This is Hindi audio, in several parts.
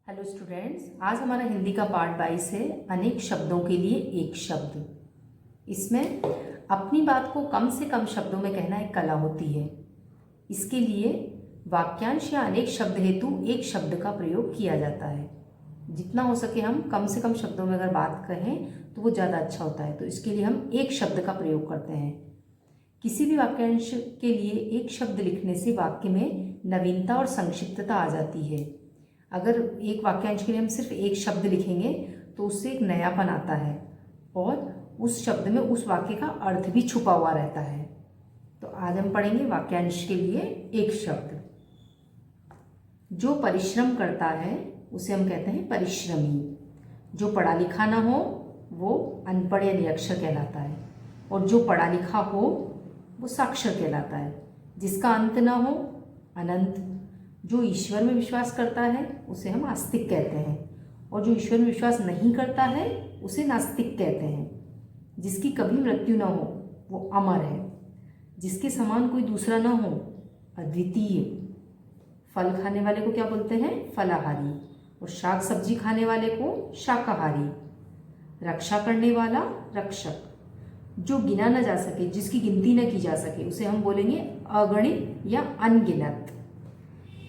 हेलो स्टूडेंट्स, आज हमारा हिंदी का पार्ट 22 है अनेक शब्दों के लिए एक शब्द। इसमें अपनी बात को कम से कम शब्दों में कहना एक कला होती है। इसके लिए वाक्यांश या अनेक शब्द हेतु एक शब्द का प्रयोग किया जाता है। जितना हो सके हम कम से कम शब्दों में अगर बात कहें तो वो ज़्यादा अच्छा होता है। तो इसके लिए हम एक शब्द का प्रयोग करते हैं। किसी भी वाक्यांश के लिए एक शब्द लिखने से वाक्य में नवीनता और संक्षिप्तता आ जाती है। अगर एक वाक्यांश के लिए हम सिर्फ एक शब्द लिखेंगे तो उससे एक नयापन आता है और उस शब्द में उस वाक्य का अर्थ भी छुपा हुआ रहता है। तो आज हम पढ़ेंगे वाक्यांश के लिए एक शब्द। जो परिश्रम करता है उसे हम कहते हैं परिश्रमी। जो पढ़ा लिखा ना हो वो अनपढ़ या निरक्षर कहलाता है और जो पढ़ा लिखा हो वो साक्षर कहलाता है। जिसका अंत ना हो अनंत। जो ईश्वर में विश्वास करता है उसे हम आस्तिक कहते हैं और जो ईश्वर में विश्वास नहीं करता है उसे नास्तिक कहते हैं। जिसकी कभी मृत्यु न हो वो अमर है। जिसके समान कोई दूसरा न हो अद्वितीय। फल खाने वाले को क्या बोलते हैं? फलाहारी। और शाक सब्जी खाने वाले को शाकाहारी। रक्षा करने वाला रक्षक। जो गिना न जा सके, जिसकी गिनती न की जा सके उसे हम बोलेंगे अगणित या अनगिनत।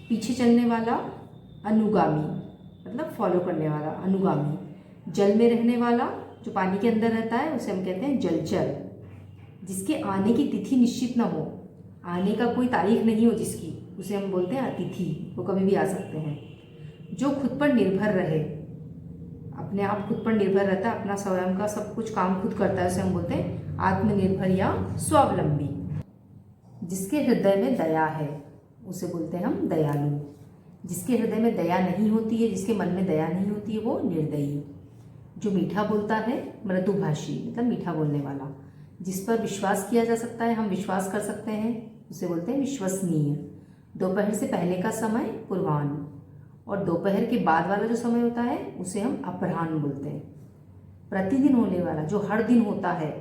पीछे चलने वाला अनुगामी, मतलब फॉलो करने वाला अनुगामी। जल में रहने वाला, जो पानी के अंदर रहता है उसे हम कहते हैं जलचर। जिसके आने की तिथि निश्चित न हो, आने का कोई तारीख नहीं हो जिसकी, उसे हम बोलते हैं अतिथि। वो कभी भी आ सकते हैं। जो खुद पर निर्भर रहे, अपने आप खुद पर निर्भर रहता है, अपना स्वयं का सब कुछ काम खुद करता है, उसे हम बोलते हैं आत्मनिर्भर या स्वावलंबी। जिसके हृदय में दया है उसे बोलते हैं हम दयालु। जिसके हृदय में दया नहीं होती है, जिसके मन में दया नहीं होती है वो निर्दयी। जो मीठा बोलता है मृदुभाषी, मतलब मीठा बोलने वाला। जिस पर विश्वास किया जा सकता है, हम विश्वास कर सकते हैं, उसे बोलते हैं विश्वसनीय। दोपहर से पहले का समय पूर्वाह्न और दोपहर के बाद वाला जो समय होता है उसे हम अपराह्न बोलते हैं। प्रतिदिन होने वाला, जो हर दिन होता है,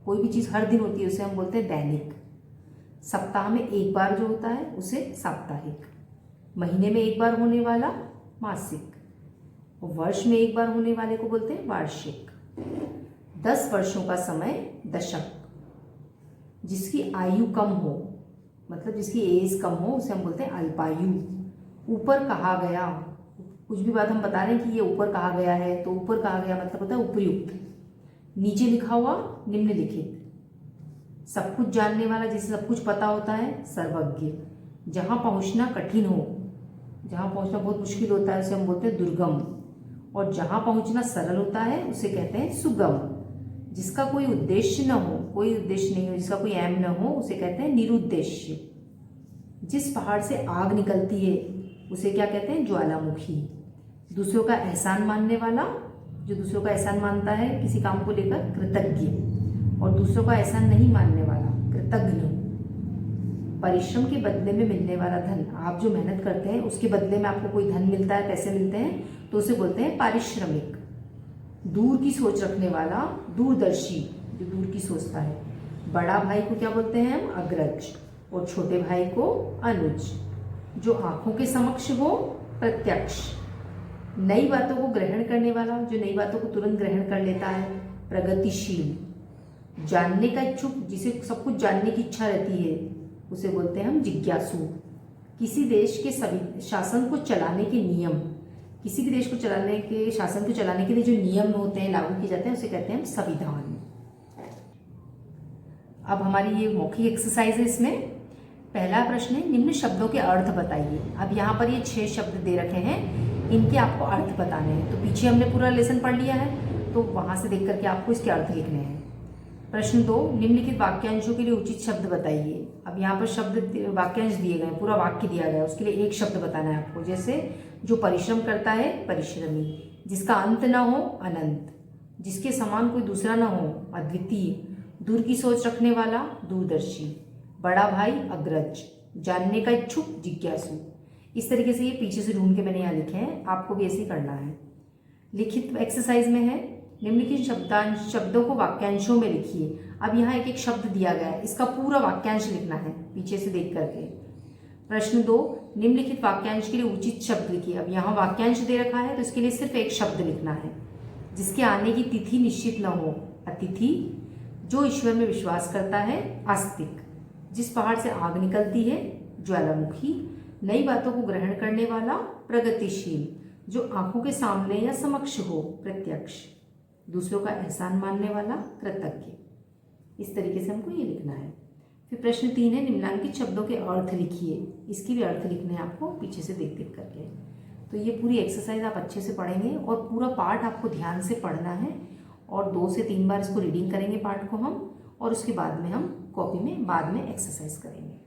कोई भी चीज़ हर दिन होती है उसे हम बोलते हैं दैनिक। सप्ताह में एक बार जो होता है उसे साप्ताहिक। महीने में एक बार होने वाला मासिक। और वर्ष में एक बार होने वाले को बोलते हैं वार्षिक। 10 वर्षों का समय दशक। जिसकी आयु कम हो, मतलब जिसकी एज कम हो उसे हम बोलते हैं अल्पायु। ऊपर कहा गया, कुछ भी बात हम बता रहे हैं कि ये ऊपर कहा गया है तो ऊपर कहा गया मतलब होता है उपयुक्त। नीचे लिखा हुआ निम्नलिखित। सब कुछ जानने वाला, जिसे सब कुछ पता होता है सर्वज्ञ। जहाँ पहुँचना कठिन हो, जहाँ पहुँचना बहुत मुश्किल होता है उसे हम बोलते हैं दुर्गम। और जहाँ पहुँचना सरल होता है उसे कहते हैं सुगम। जिसका कोई उद्देश्य न हो, कोई उद्देश्य नहीं हो, जिसका कोई एम न हो उसे कहते हैं निरुद्देश्य। जिस पहाड़ से आग निकलती है उसे क्या कहते हैं? ज्वालामुखी। दूसरों का एहसान मानने वाला, जो दूसरों का एहसान मानता है किसी काम को लेकर, कृतज्ञ। और दूसरों का एहसान नहीं मानने वाला कृतज्ञ। परिश्रम के बदले में मिलने वाला धन, आप जो मेहनत करते हैं उसके बदले में आपको कोई धन मिलता है, पैसे मिलते हैं तो उसे बोलते हैं पारिश्रमिक। दूर की सोच रखने वाला दूरदर्शी, जो दूर की सोचता है। बड़ा भाई को क्या बोलते हैं हम? अग्रज। और छोटे भाई को अनुज। जो आंखों के समक्ष हो प्रत्यक्ष। नई बातों को ग्रहण करने वाला, जो नई बातों को तुरंत ग्रहण कर लेता है, प्रगतिशील। जानने का इच्छुक, जिसे सब कुछ जानने की इच्छा रहती है उसे बोलते हैं हम जिज्ञासु। किसी देश के सभी शासन को चलाने के नियम, किसी भी देश को चलाने के, शासन को चलाने के लिए जो नियम होते हैं, लागू किए जाते हैं उसे कहते हैं हम संविधान। अब हमारी ये मौखिक एक्सरसाइज है। इसमें पहला प्रश्न है निम्न शब्दों के अर्थ बताइए। अब यहाँ पर ये 6 शब्द दे रखे हैं, इनके आपको अर्थ बताने हैं। तो पीछे हमने पूरा लेसन पढ़ लिया है तो वहां से देख करके आपको इसके अर्थ लिखने हैं। प्रश्न 2, निम्नलिखित वाक्यांशों के लिए उचित शब्द बताइए। अब यहाँ पर शब्द वाक्यांश दिए गए, पूरा वाक्य दिया गया, उसके लिए एक शब्द बताना है आपको। जैसे जो परिश्रम करता है परिश्रमी। जिसका अंत ना हो अनंत। जिसके समान कोई दूसरा ना हो अद्वितीय। दूर की सोच रखने वाला दूरदर्शी। बड़ा भाई अग्रज। जानने का इच्छुक जिज्ञासु। इस तरीके से ये पीछे से ढूंढ के मैंने यहाँ लिखे हैं, आपको भी ऐसे ही करना है। लिखित एक्सरसाइज में है निम्नलिखित शब्दों को वाक्यांशों में लिखिए। अब यहाँ एक एक शब्द दिया गया है, इसका पूरा वाक्यांश लिखना है पीछे से देख करके। प्रश्न 2, निम्नलिखित वाक्यांश के लिए उचित शब्द लिखिए। अब यहाँ वाक्यांश दे रखा है तो इसके लिए सिर्फ एक शब्द लिखना है जिसके आने की तिथि निश्चित न हो। अतिथि, जो ईश्वर में विश्वास करता है। आस्तिक, जिस पहाड़ से आग निकलती है। ज्वालामुखी, नई बातों को ग्रहण करने वाला। प्रगतिशील, जो आंखों के सामने या समक्ष हो। प्रत्यक्ष, दूसरों का एहसान मानने वाला। कृतज्ञ। इस तरीके से हमको ये लिखना है। फिर प्रश्न 3 है, निम्नलिखित शब्दों के अर्थ लिखिए। इसकी भी अर्थ लिखने हैं आपको पीछे से देख देख करके। तो ये पूरी एक्सरसाइज आप अच्छे से पढ़ेंगे और पूरा पार्ट आपको ध्यान से पढ़ना है और 2 से 3 बार इसको रीडिंग करेंगे पार्ट को हम, और उसके बाद में हम कॉपी में बाद में एक्सरसाइज करेंगे।